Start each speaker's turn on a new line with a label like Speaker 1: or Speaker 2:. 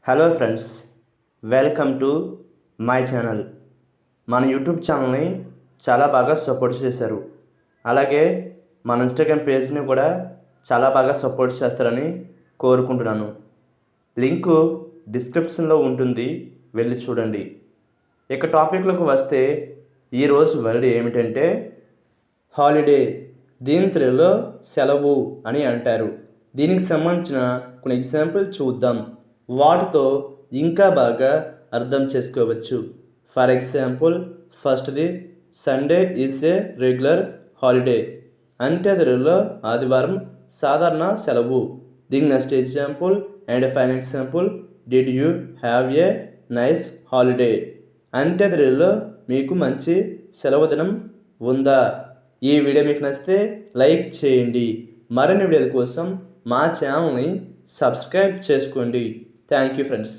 Speaker 1: Hello friends, welcome to my channel. మన YouTube ఛానల్ని చాలా బాగా సపోర్ట్ చేశారు. అలాగే మన ఇన్స్టాగ్రామ్ పేజ్ని కూడా చాలా బాగా సపోర్ట్ చేస్తారని కోరుకుంటున్నాను. లింకు డిస్క్రిప్షన్లో ఉంటుంది, వెళ్ళి చూడండి. ఇక టాపిక్లోకి వస్తే ఈరోజు వర్డ్ ఏమిటంటే హాలిడే. దీని తెలుగులో సెలవు అని అంటారు. దీనికి సంబంధించిన కొన్ని ఎగ్జాంపుల్ చూద్దాం. వాటితో ఇంకా బాగా అర్థం చేసుకోవచ్చు. ఫర్ ఎగ్జాంపుల్, ఫస్ట్ది Sunday is a regular holiday. అంటే తెలుగులో ఆదివారం సాధారణ సెలవు. దీని next example and final example, did you have a nice holiday. అంటే తెలుగులో మీకు మంచి సెలవు దినం ఉందా. ఈ వీడియో మీకు నచ్చితే లైక్ చేయండి. మరిన్ని వీడియోల కోసం మా ఛానల్ని సబ్స్క్రైబ్ చేసుకోండి. Thank you friends.